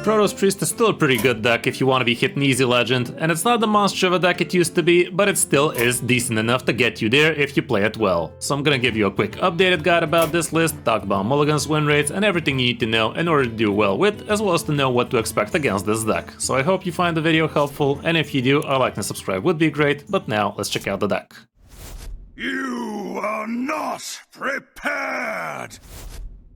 Protoss Priest is still a pretty good deck if you want to be hitting easy legend, and it's not the monster of a deck it used to be, but it still is decent enough to get you there if you play it well. So I'm gonna give you a quick updated guide about this list, talk about mulligans, win rates, and everything you need to know in order to do well with, as well as to know what to expect against this deck. So I hope you find the video helpful, and if you do, a like and subscribe would be great, but now let's check out the deck. You are not prepared!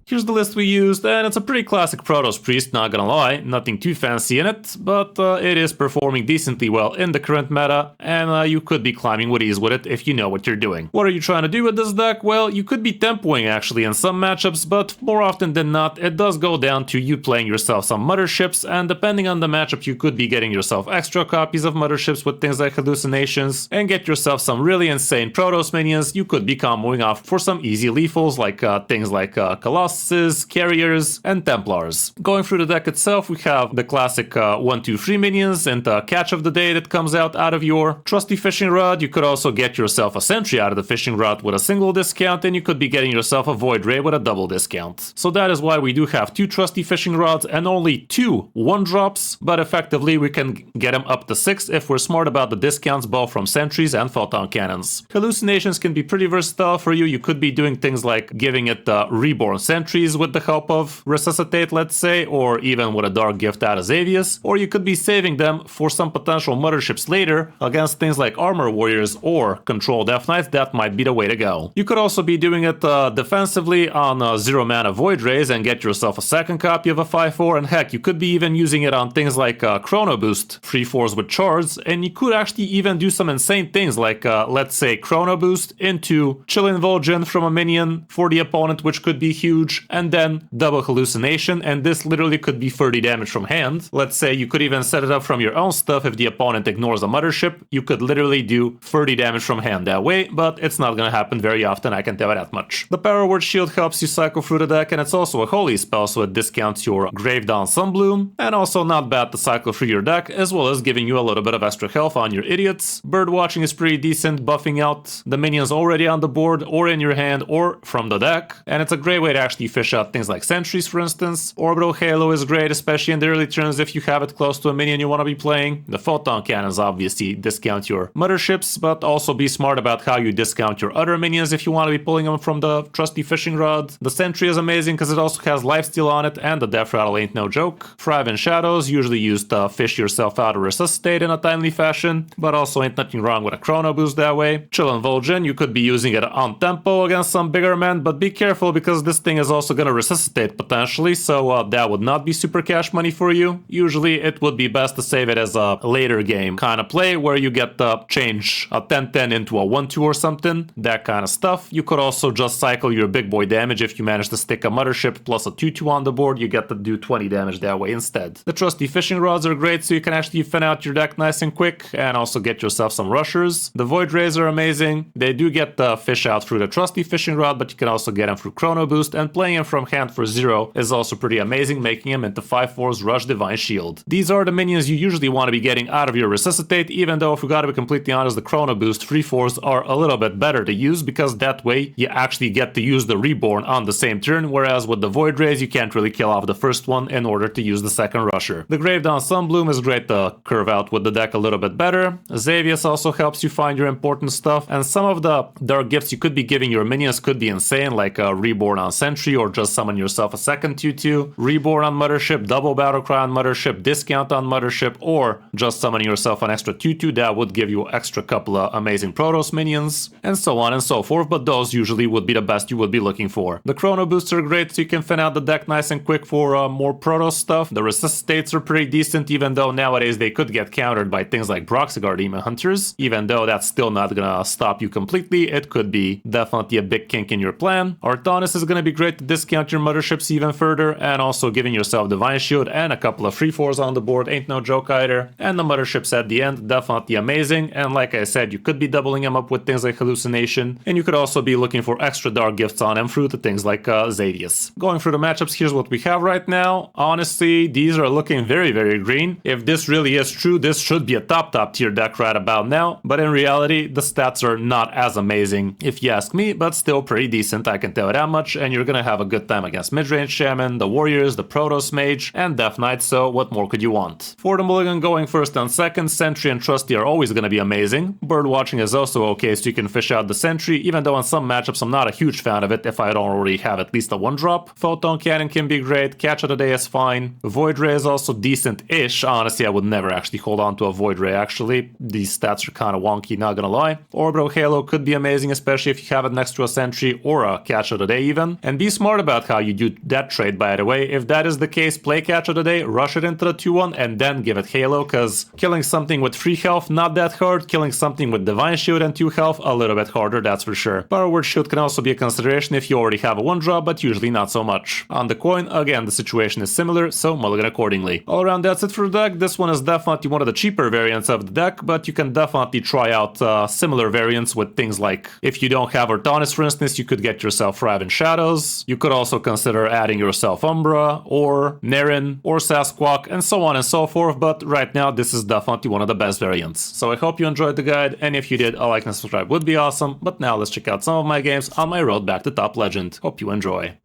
Here's the list we used, and it's a pretty classic Protoss Priest, not gonna lie, nothing too fancy in it, but it is performing decently well in the current meta, and you could be climbing with ease with it if you know what you're doing. What are you trying to do with this deck? Well, you could be tempoing actually in some matchups, but more often than not, it does go down to you playing yourself some motherships, and depending on the matchup, you could be getting yourself extra copies of motherships with things like hallucinations, and get yourself some really insane Protoss minions. You could be comboing off for some easy lethals like things like Colossus, carriers, and Templars. Going through the deck itself, we have the classic 1, 2, 3 minions and the catch of the day that comes out of your trusty fishing rod. You could also get yourself a sentry out of the fishing rod with a single discount, and you could be getting yourself a void ray with a double discount. So that is why we do have 2 trusty fishing rods and only 2 1-drops, but effectively we can get them up to 6 if we're smart about the discounts both from sentries and photon cannons. Hallucinations can be pretty versatile for you. You could be doing things like giving it reborn sentries with the help of Resuscitate, let's say, or even with a Dark Gift out of Xavius, or you could be saving them for some potential motherships later against things like Armor Warriors or Control Death Knights. That might be the way to go. You could also be doing it defensively on 0 mana Void Rays and get yourself a second copy of a 5/4, and heck, you could be even using it on things like Chrono Boost 3/4s with Chards, and you could actually even do some insane things like, let's say, Chrono Boost into Chill Invulsion from a minion for the opponent, which could be huge, and then double hallucination, and this literally could be 30 damage from hand. Let's say you could even set it up from your own stuff. If the opponent ignores a mothership, you could literally do 30 damage from hand that way, but it's not gonna happen very often, I can tell you that much. The Power Word Shield helps you cycle through the deck, and it's also a holy spell, so it discounts your Gravedawn Sunbloom, and also not bad to cycle through your deck, as well as giving you a little bit of extra health on your idiots. Birdwatching is pretty decent, buffing out the minions already on the board, or in your hand, or from the deck, and it's a great way to actually fish out things like sentries, for instance. Orbital Halo is great, especially in the early turns if you have it close to a minion you want to be playing. The photon cannons obviously discount your motherships, but also be smart about how you discount your other minions if you want to be pulling them from the trusty fishing rod. The sentry is amazing because it also has lifesteal on it, and the death rattle ain't no joke. Thrive in Shadows, usually used to fish yourself out or resuscitate in a timely fashion, but also ain't nothing wrong with a chrono boost that way. Chill Invulsion, you could be using it on tempo against some bigger men, but be careful because this thing is also gonna resuscitate potentially, so that would not be super cash money for you. Usually it would be best to save it as a later game kind of play where you get to change a 10-10 into a 1-2 or something, that kind of stuff. You could also just cycle your big boy damage. If you manage to stick a mothership plus a 2-2 on the board, you get to do 20 damage that way instead. The trusty fishing rods are great, so you can actually thin out your deck nice and quick and also get yourself some rushers. The Void Rays are amazing. They do get the fish out through the trusty fishing rod, but you can also get them through Chrono Boost, and playing them from hand for 0 is also pretty amazing, making him into 5/4s Rush Divine Shield. These are the minions you usually want to be getting out of your Resuscitate, even though if we gotta be completely honest, the Chrono Boost 3/4s are a little bit better to use because that way you actually get to use the Reborn on the same turn, whereas with the Void Rays you can't really kill off the first one in order to use the second rusher. The Gravedawn Sunbloom is great to curve out with the deck a little bit better. Xavius also helps you find your important stuff, and some of the dark gifts you could be giving your minions could be insane, like a Reborn on Sentry or just summon yourself a second 2/2, Reborn on Mothership, double Battlecry on Mothership, discount on Mothership, or just summoning yourself an extra 2/2 that would give you extra couple of amazing Protoss minions, and so on and so forth, but those usually would be the best you would be looking for. The Chrono Boosts are great, so you can thin out the deck nice and quick for more Protoss stuff. The Resuscitates are pretty decent, even though nowadays they could get countered by things like Broxigard Demon Hunters. Even though that's still not gonna stop you completely, it could be definitely a big kink in your plan. Artanis is gonna be great to discount your motherships even further, and also giving yourself Divine Shield and a couple of 3/4s on the board ain't no joke either. And the motherships at the end, definitely amazing, and like I said, you could be doubling them up with things like Hallucination, and you could also be looking for extra dark gifts on them through the things like Xavius. Going through the matchups, here's what we have right now. Honestly, these are looking very, very green. If this really is true, this should be a top tier deck right about now, but in reality, the stats are not as amazing if you ask me, but still pretty decent, I can tell you that much, and you're gonna have a good time against midrange shaman, the warriors, the Protoss mage, and Death Knight, so what more could you want? For the mulligan, going first and second, Sentry and Trusty are always gonna be amazing. Bird watching is also okay, so you can fish out the Sentry, even though in some matchups I'm not a huge fan of it if I don't already have at least a 1-drop. Photon Cannon can be great, Catch of the Day is fine. Void Ray is also decent-ish. Honestly, I would never actually hold on to a Void Ray, actually. These stats are kinda wonky, not gonna lie. Orbital Halo could be amazing, especially if you have it next to a Sentry or a Catch of the Day even. And be smart about how you do that trade, by the way. If that is the case, play Catch of the Day, rush it into the 2-1, and then give it Halo, cause killing something with 3 health, not that hard. Killing something with Divine Shield and 2 health, a little bit harder, that's for sure. Power Word Shield can also be a consideration if you already have a 1-drop, but usually not so much. On the coin, again, the situation is similar, so mulligan accordingly. All around, that's it for the deck. This one is definitely one of the cheaper variants of the deck, but you can definitely try out similar variants with things like, if you don't have Artanis, for instance, you could get yourself Raven Shadows. You could also consider adding yourself Umbra, or Nerin, or Sasquatch, and so on and so forth, but right now, this is definitely one of the best variants. So I hope you enjoyed the guide, and if you did, a like and subscribe would be awesome. But now let's check out some of my games on my road back to top legend. Hope you enjoy.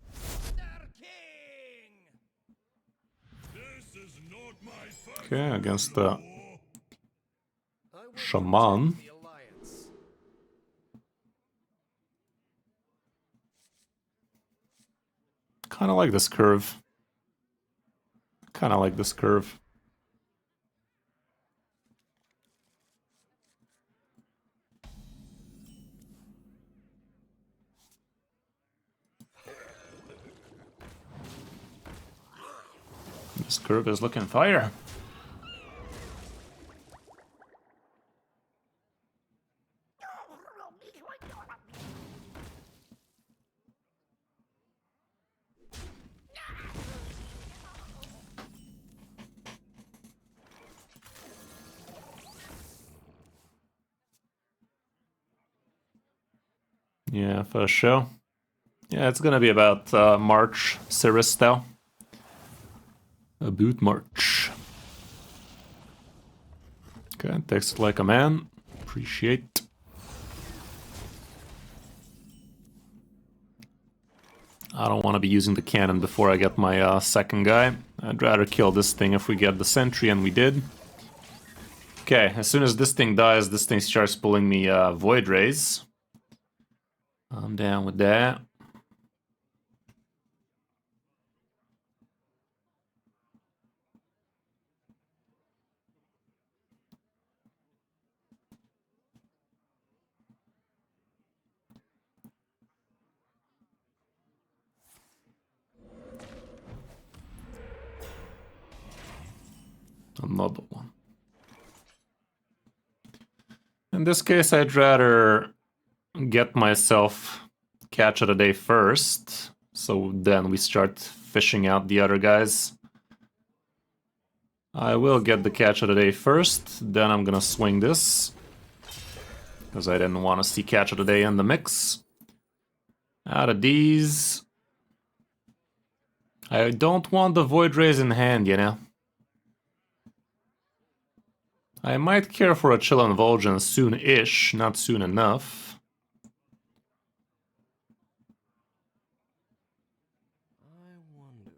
Okay, against the Shaman. Kinda like this curve. Kinda like this curve. This curve is looking fire. Yeah, for sure. Yeah, it's gonna be about March, Cirrus style. A boot March. Okay, takes it like a man. Appreciate. I don't want to be using the cannon before I get my second guy. I'd rather kill this thing if we get the sentry, and we did. Okay, as soon as this thing dies, this thing starts pulling me Void Rays. I'm down with that. Another one. In this case, I'd rather get myself Catch of the Day first, so then we start fishing out the other guys. I will get the Catch of the Day first, then I'm gonna swing this, because I didn't want to see Catch of the Day in the mix. Out of these, I don't want the Void Rays in hand, you know. I might care for a Chill and Vol'jin soon-ish, not soon enough. I wonder.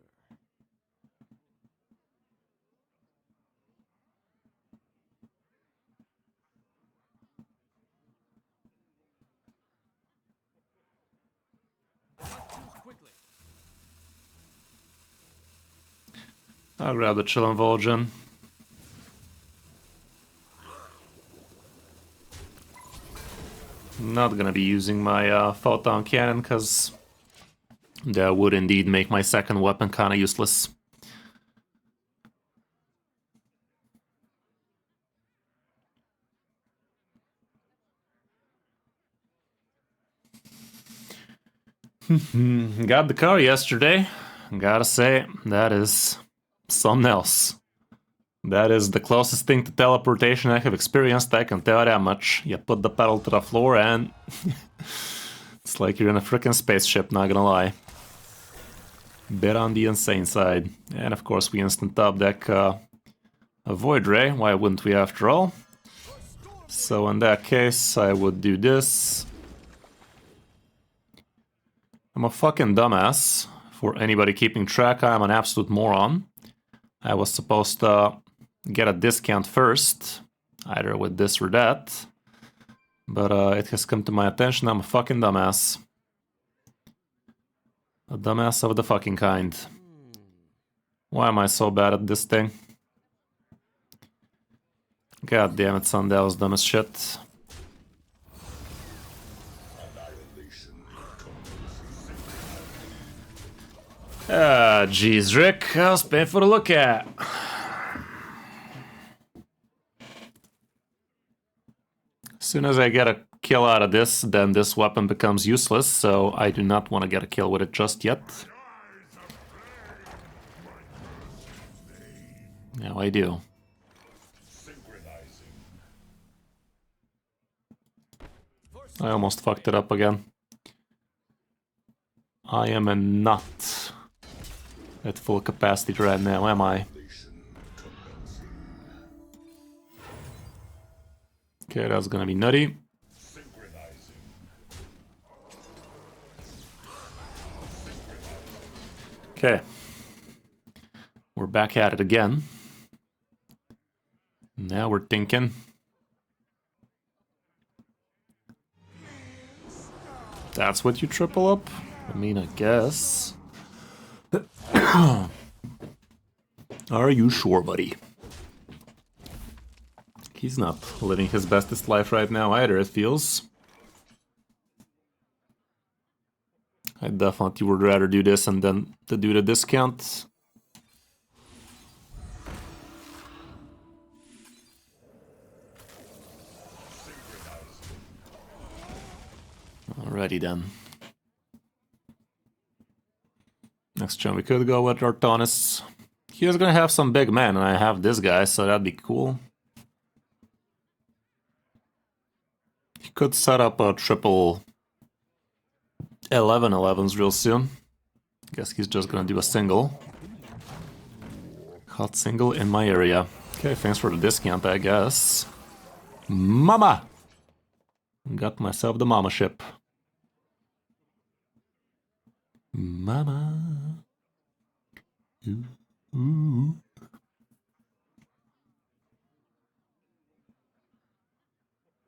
I'll grab the Chill and Vol'jin. Not gonna be using my photon cannon, because that would indeed make my second weapon kinda useless. Got the car yesterday. Gotta say, that is something else. That is the closest thing to teleportation I have experienced, I can tell that much. You put the pedal to the floor and it's like you're in a freaking spaceship, not gonna lie. Bit on the insane side. And of course we instant top deck a Void Ray, why wouldn't we after all? So in that case I would do this. I'm a fucking dumbass. For anybody keeping track, I'm an absolute moron. I was supposed to get a discount first, either with this or that. But it has come to my attention, I'm a fucking dumbass. A dumbass of the fucking kind. Why am I so bad at this thing? God damn it, son, that was dumb as shit. Ah, jeez, Rick, that was painful to look at. As soon as I get a kill out of this, then this weapon becomes useless, so I do not want to get a kill with it just yet. Now I do. I almost fucked it up again. I am not at full capacity right now, am I? Okay, that's gonna be nutty. Okay. We're back at it again. Now we're thinking. That's what you triple up? I mean, I guess. Are you sure, buddy? He's not living his bestest life right now either, it feels. I definitely would rather do this and then to do the discount. Alrighty then. Next turn we could go with Artonis. He is gonna have some big men, and I have this guy, so that'd be cool. He could set up a triple 11-11s real soon. Guess he's just gonna do a single. Hot single in my area. Okay, thanks for the discount, I guess. Mama! Got myself the mama ship. Mama. Ooh, ooh.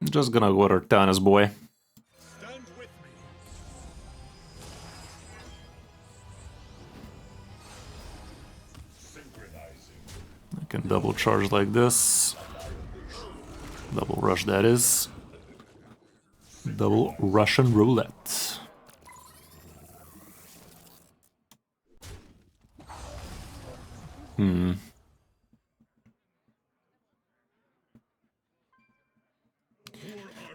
I'm just gonna go to Artanis, boy. Stand with me. I can double charge like this. Double rush, that is. Double Russian roulette.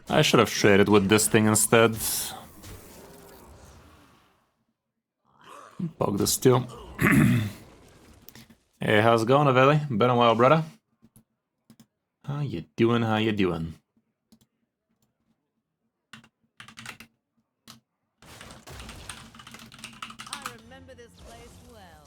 I should have traded with this thing instead. Bug this too. Hey, how's it going, Aveli? Been a while, brother. How you doing? How you doing? I remember this place well.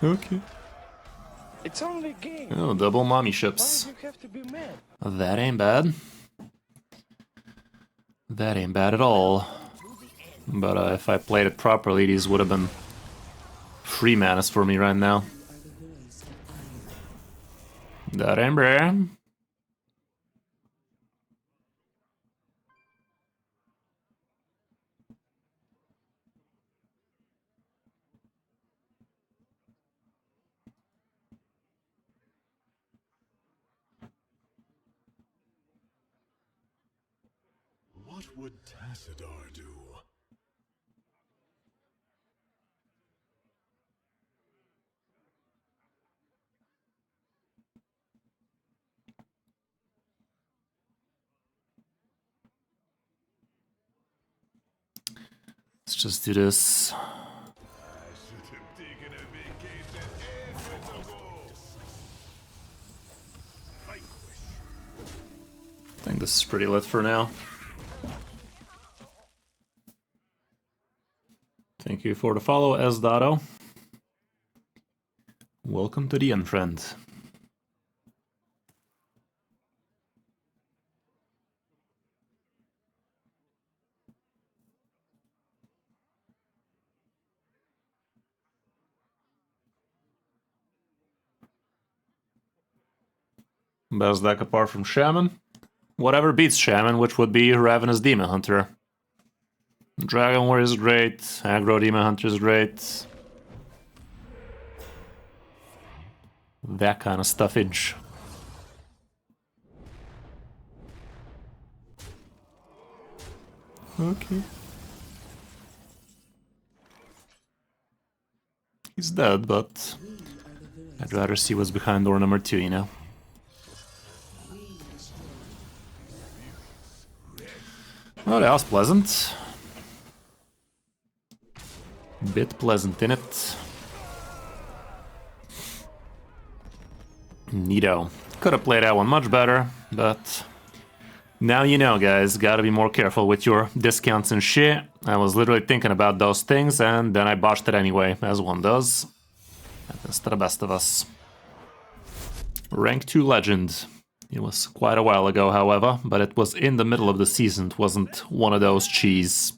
Okay. It's only a game. Oh, double mommy Why ships. do you have to be mad? That ain't bad. That ain't bad at all. But if I played it properly, these would have been free manas for me right now. That ain't bad. What would Tassadar do? Let's just do this. This is pretty lit for now. Thank you for the follow, S. Welcome to the end, friend. Best deck apart from Shaman? Whatever beats Shaman, which would be Ravenous Demon Hunter. Dragon Warrior is great, Aggro Demon Hunter is great. That kind of stuffage. Okay. He's dead, but I'd rather see what's behind door number 2, you know? Oh, that was pleasant. Bit pleasant in it. Neato. Could have played that one much better, but now you know, guys. Gotta be more careful with your discounts and shit. I was literally thinking about those things, and then I botched it anyway, as one does. Happens to the best of us. Rank 2 Legend. It was quite a while ago, however, but it was in the middle of the season. It wasn't one of those cheese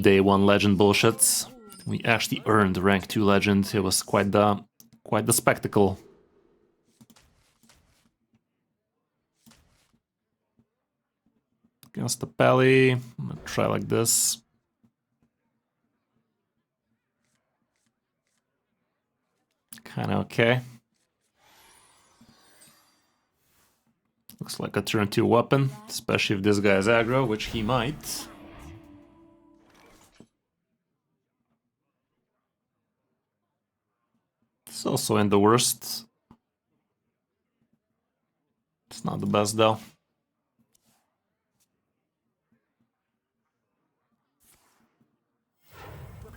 Day 1 Legend bullshits. We actually earned Rank 2 Legend. It was quite the spectacle. Against the Pally, I'm gonna try like this. Kinda okay. Looks like a turn 2 weapon, especially if this guy is aggro, which he might. It's also in the worst. It's not the best though.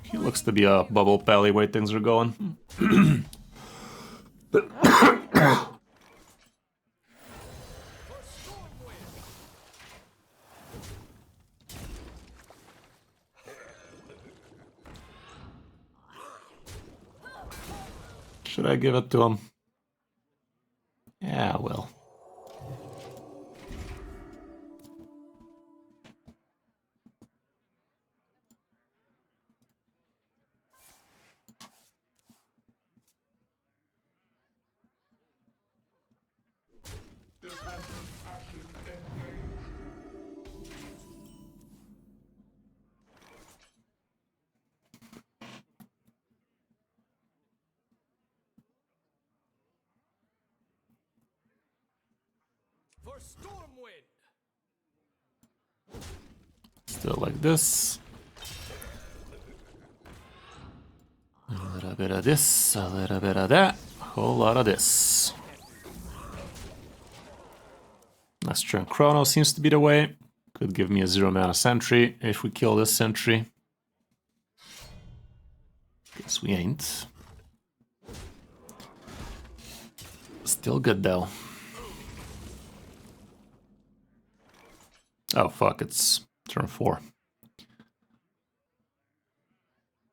He looks to be a bubble pally way things are going. Should I give it to him? Yeah, I will. Still like this. A little bit of this, a little bit of that, a whole lot of this. Next turn Chrono seems to be the way. Could give me a 0-mana sentry if we kill this sentry. Guess we ain't. Still good though. Oh fuck, it's turn 4.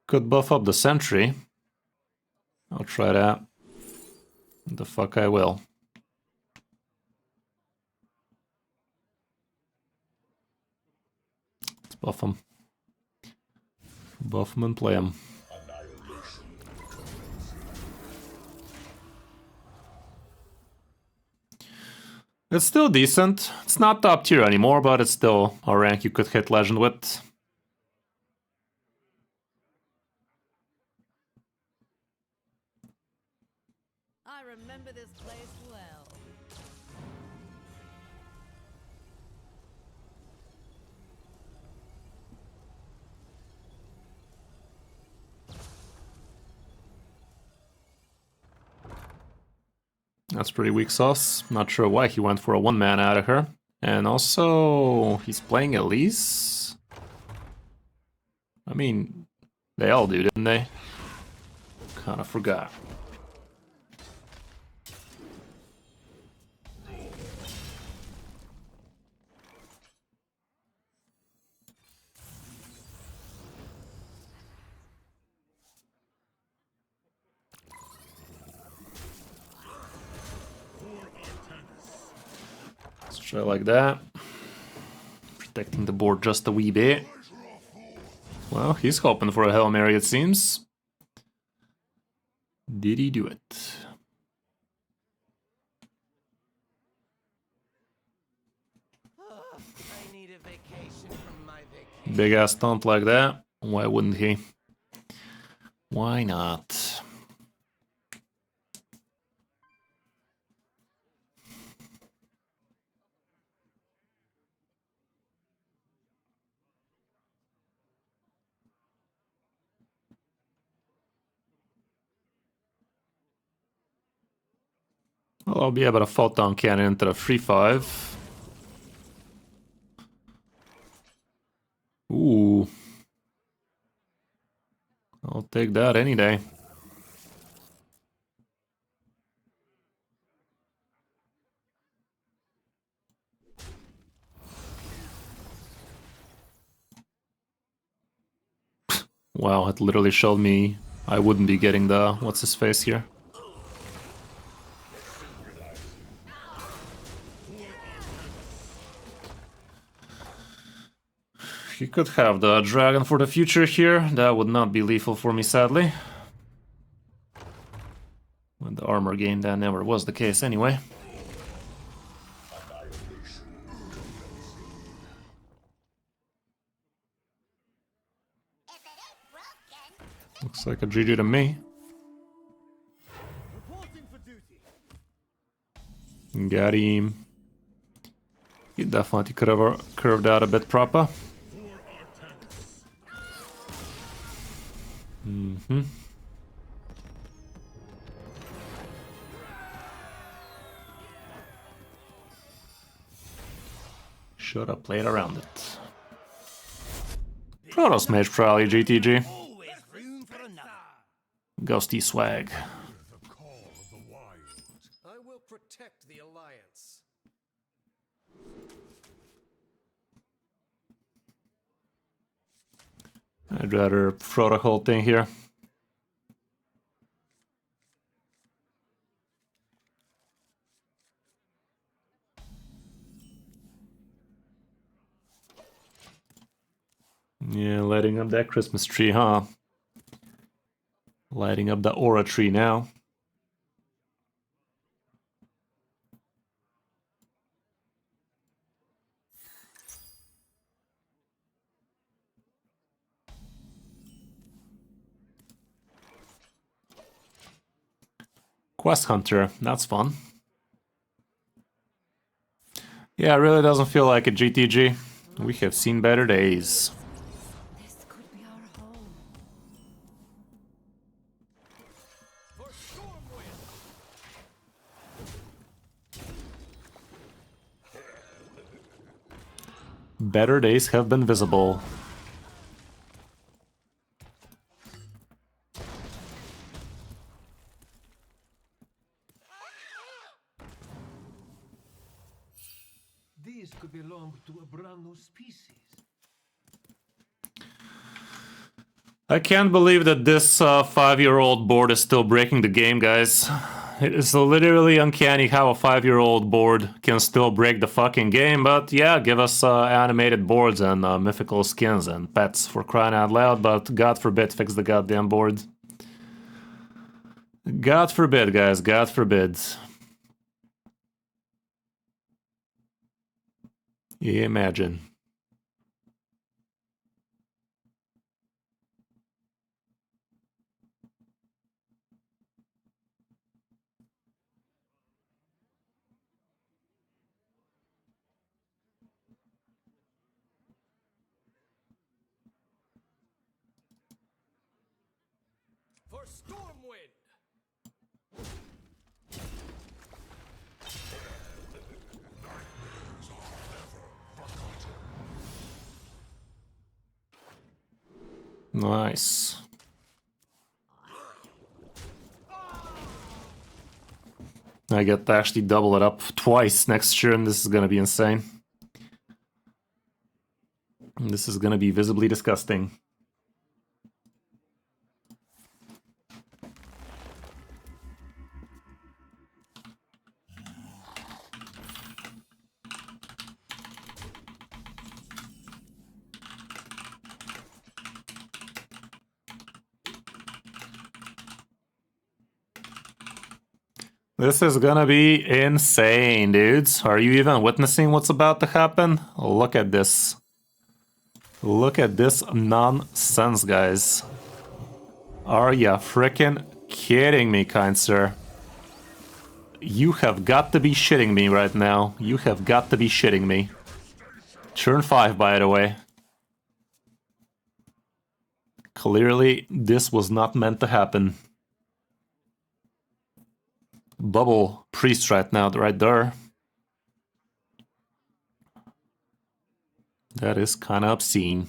Could buff up the sentry. I'll try that. The fuck I will. Let's buff him. Buff him and play him. It's still decent. It's not top tier anymore, but it's still a rank you could hit Legend with. I remember this place well. That's pretty weak sauce. Not sure why he went for a 1-man out of her. And also, he's playing Elise? I mean, they all do, didn't they? Kinda forgot. Try like that. Protecting the board just a wee bit. Well, he's hoping for a Hail Mary, it seems. Did he do it? I need a vacation from my vacation. Big ass stomp like that. Why wouldn't he? Why not? Well, I'll be able to photon cannon into the 3-5. Ooh. I'll take that any day. Wow, it literally showed me I wouldn't be getting the what's his face here. He could have the dragon for the future here. That would not be lethal for me, sadly. With the armor gain, that never was the case anyway. Looks like a GG to me. Got him. He definitely could have curved out a bit proper. Should have played around it. Protoss Mage probably GTG. Always room for another. Ghosty swag. The call of the wild. I will protect the Alliance. I'd rather throw the whole thing here. Yeah, lighting up that Christmas tree, huh? Lighting up the aura tree now. Quest Hunter, that's fun. Yeah, it really doesn't feel like a GTG. We have seen better days. This could be our home. For Stormwind. Better days have been visible. These could belong to a brand new species. I can't believe that this 5-year-old board is still breaking the game, guys. It is literally uncanny how a 5-year-old board can still break the fucking game, but yeah, give us animated boards and mythical skins and pets for crying out loud, but God forbid fix the goddamn board. God forbid, guys, God forbid. Yeah, imagine. For Stormwind. Nice. I get to actually double it up twice next year, and this is gonna be insane. This is gonna be visibly disgusting. This is gonna be insane, dudes. Are you even witnessing what's about to happen? Look at this. Look at this nonsense, guys. Are ya frickin' kidding me, kind sir? You have got to be shitting me right now. You have got to be shitting me. Turn 5, by the way. Clearly, this was not meant to happen. Bubble Priest right now, right there. That is kind of obscene.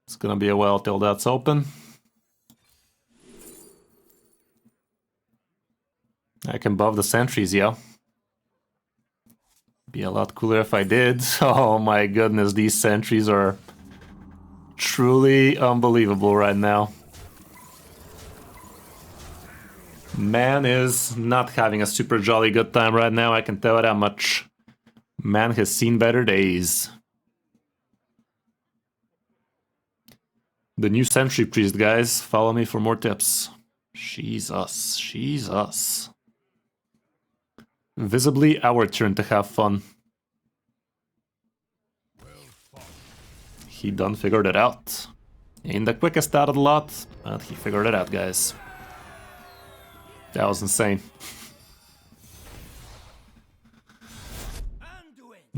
It's gonna be a while till that's open. I can buff the sentries, yeah. Be a lot cooler if I did. Oh my goodness, these sentries are truly unbelievable right now. Man is not having a super jolly good time right now, I can tell you that much. Man has seen better days. The new Sentry Priest, guys. Follow me for more tips. Jesus, Jesus. Visibly our turn to have fun. He done figured it out. Ain't the quickest out of the lot, but he figured it out, guys. That was insane.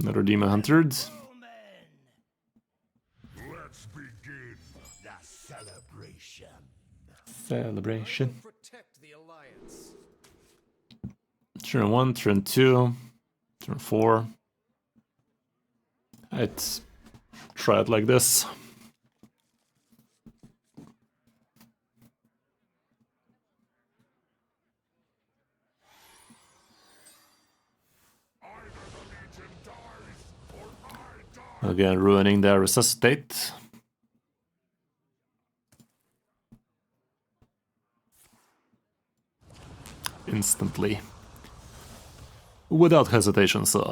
Another Demon Hunted. Let's begin the celebration. Celebration. Protect the alliance. Turn 1, turn 2, turn 4. I'd try it like this. Again, ruining their resuscitate. Instantly. Without hesitation, sir.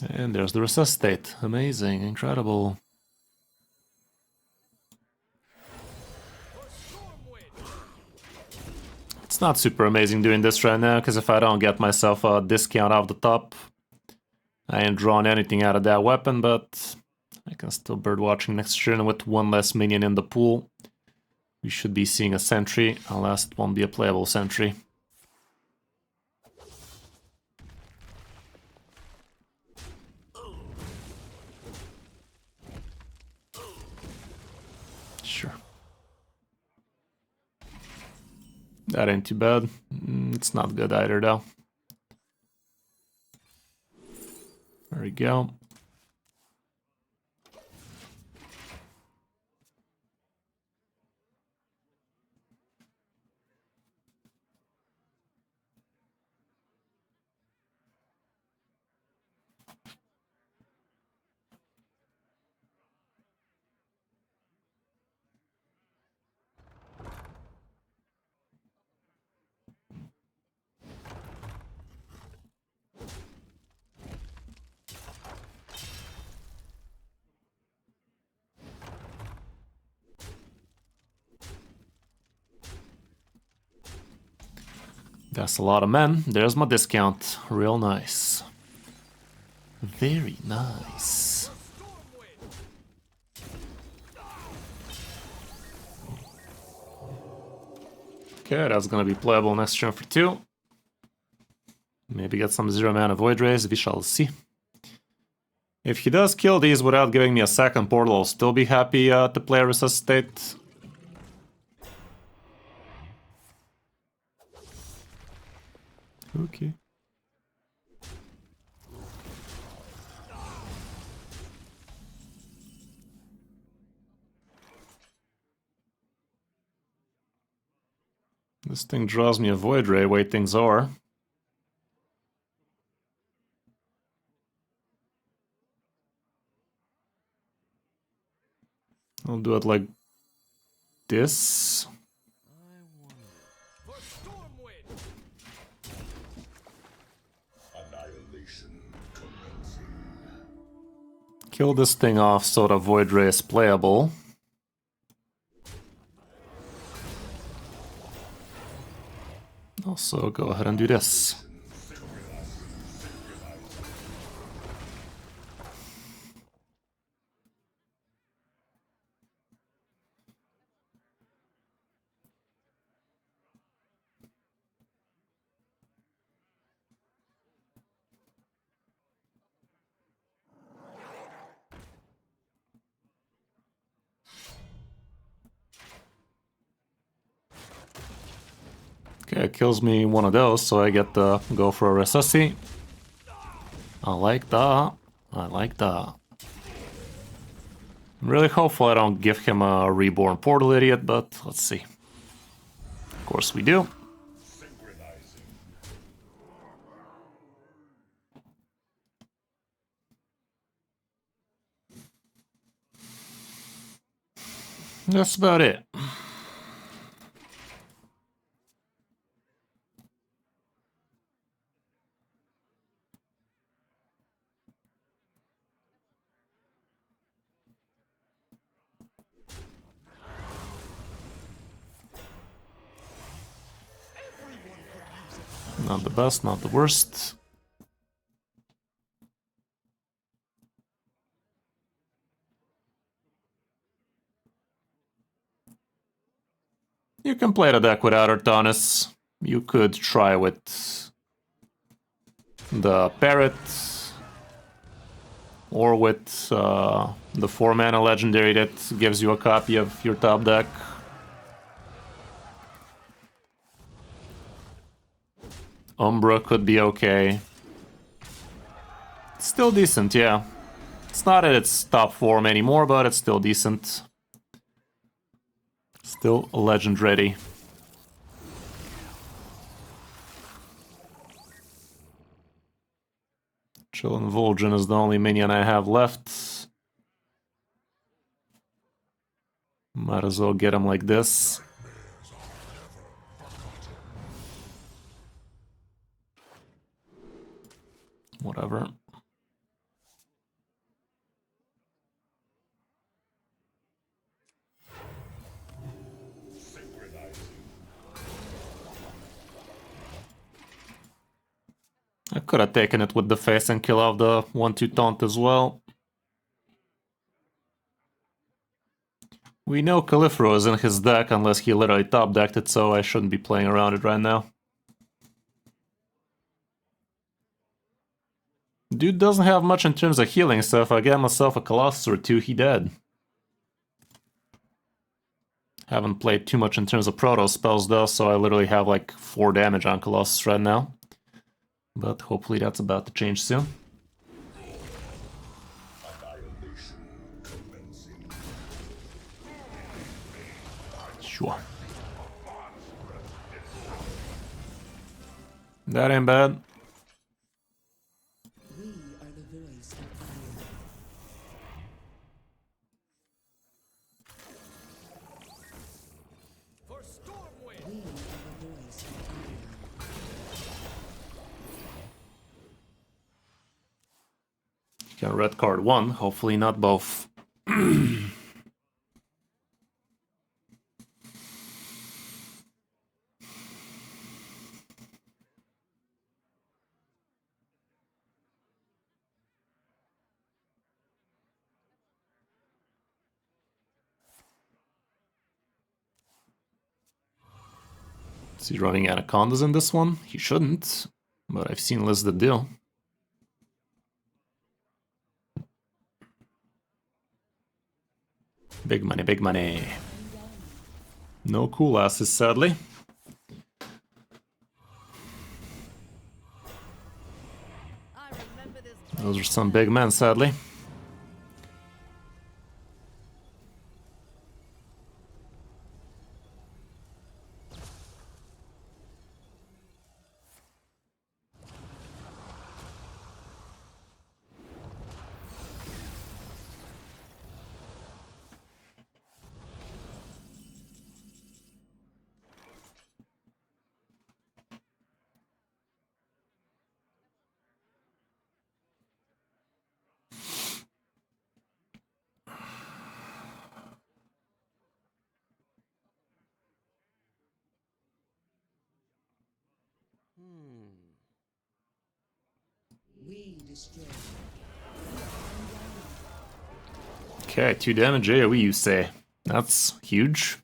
And there's the resuscitate. Amazing, incredible. It's not super amazing doing this right now, because if I don't get myself a discount off the top, I ain't drawing anything out of that weapon, but I can still birdwatching next turn with one less minion in the pool. We should be seeing a sentry, unless it won't be a playable sentry. Sure. That ain't too bad. It's not good either, though. There we go. That's a lot of men. There's my discount. Real nice. Very nice. Okay, that's gonna be playable next turn for 2. Maybe get some 0 mana Void Rays, we shall see. If he does kill these without giving me a second portal, I'll still be happy to play Resuscitate. Okay. This thing draws me a Void Ray, way things are. I'll do it like this. For Stormwind! Annihilation commencing. Kill this thing off so the Void Ray is playable. Also, go ahead and do this. Okay, it kills me one of those, so I get to go for a Resusci. I like that. I like that. I'm really hopeful I don't give him a Reborn Portal Idiot, but let's see. Of course we do. That's about it. Not the best, not the worst. You can play the deck without Artanis. You could try with the Parrot, or with the 4-mana legendary that gives you a copy of your top deck. Umbra could be okay. It's still decent, yeah. It's not at its top form anymore, but it's still decent. Still legend ready. Chillin' Vol'jin is the only minion I have left. Might as well get him like this. Whatever. I could have taken it with the face and kill off the 1-2 taunt as well. We know Califro is in his deck unless he literally top decked it, so I shouldn't be playing around it right now. Dude doesn't have much in terms of healing, so if I get myself a Colossus or two, he dead. Haven't played too much in terms of Protoss spells though, so I literally have like 4 damage on Colossus right now. But hopefully that's about to change soon. Sure. That ain't bad. We are the voice of fire. For Stormwind! We are the voice of fire. Can red card one, hopefully not both. Is he running Anacondas in this one? He shouldn't, but I've seen lists that do. Big money, big money. No cool asses, sadly. I remember this. Those are some big men, sadly. We destroy. Okay, 2 damage AoE, you say. That's huge.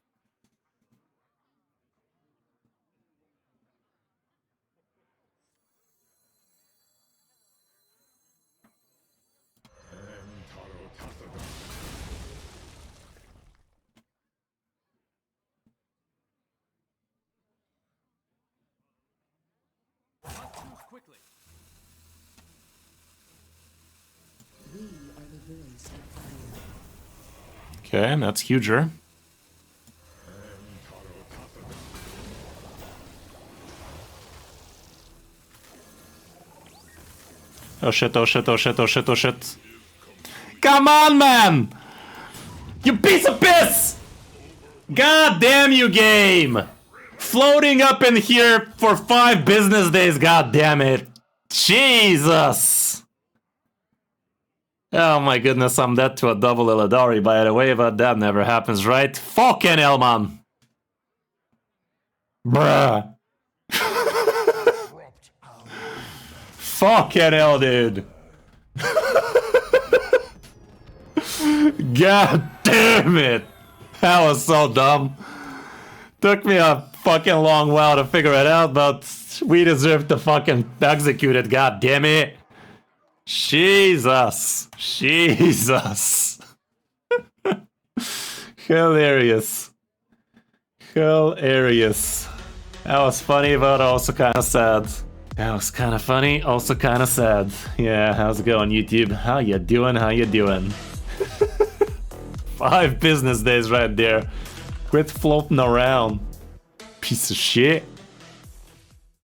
Not too quickly. We are the voice of fire. Okay, that's huger. Oh shit, oh shit, oh shit, oh shit, oh shit. Come on, man! You piece of piss! God damn you, game! Floating up in here for 5 business days, god damn it. Jesus! Oh my goodness, I'm dead to a double Illidari, by the way, but that never happens, right? Fucking hell, man! Bruh. Fucking hell, dude. God damn it. That was so dumb. Took me a fucking long while to figure it out, but we deserve to fucking execute it, god damn it. Jesus. Jesus. Hilarious. Hilarious. That was funny, but also kind of sad. That was kind of funny, also kind of sad. Yeah, how's it going, YouTube? How you doing? How you doing? 5 business days right there. Quit floating around. Piece of shit.